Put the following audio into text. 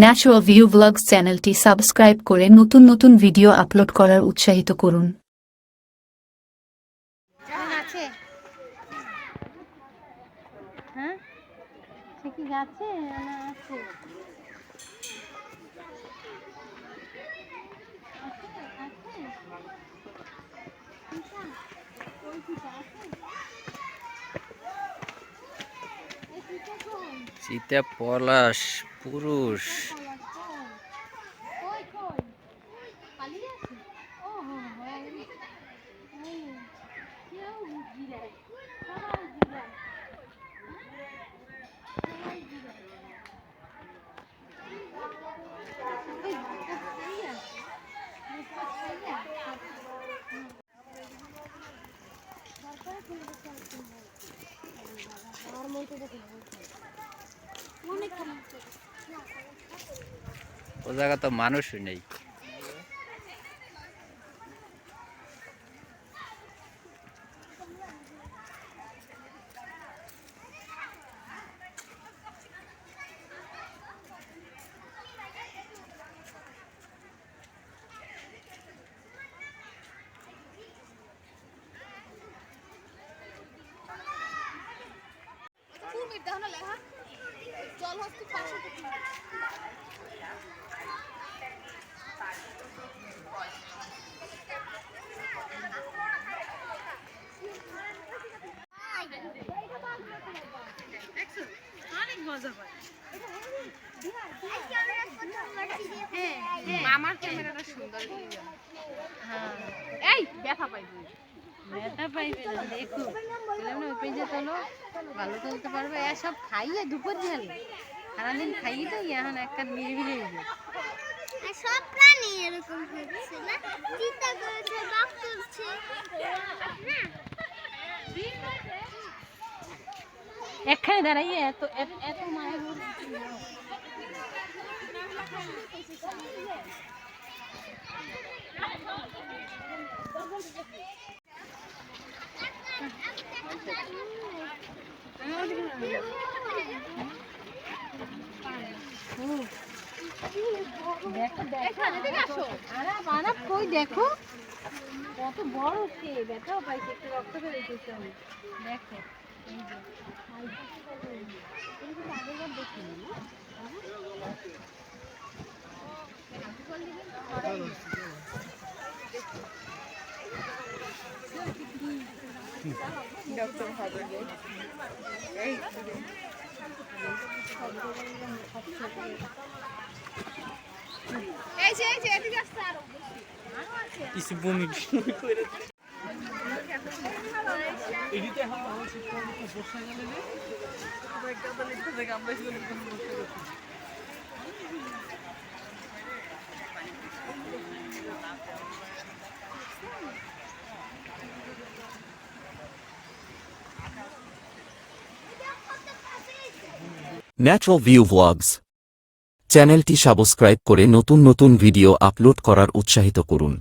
Natural view blogs চ্যানেলটি subscribe করে নতুন নতুন ভিডিও আপলোড করার উৎসাহিত করুন। চিতা পলাশ পুরুষ ও জায়গা তো মানুষই নেই। আমার ক্যামেরাটা সুন্দর। হ্যাঁ এই ব্যথা পাইবে না, দেখো ওই পেজে তোলো, ভালো তুলতে পারবে। এসব খাইয়ে দুপুর ঝালে সারাদিন খাইয়ে তো এখন একটা নিরিবিলি সব প্রাণী এরকম হচ্ছে না, চিন্তা করেছে বাঘ তুলছে। এখানে দাঁড়াইয়ে এত এত মায়ের দেখো কত বড় সে, ব্যথাও পাইছে, একটু রক্ত বেরোইতেছে। দেখো ডক্টর হবে এই যে এদিকে আসছে আরো কিছু বমি করে এদিকে এখন বর্ষা গেলে একটা তো লিখতে থেকে আমরা ছিল ন্যাচারাল ভিউ ব্লগস চ্যানেলটি সাবস্ক্রাইব করে নতুন নতুন ভিডিও আপলোড করার উৎসাহিত করুন।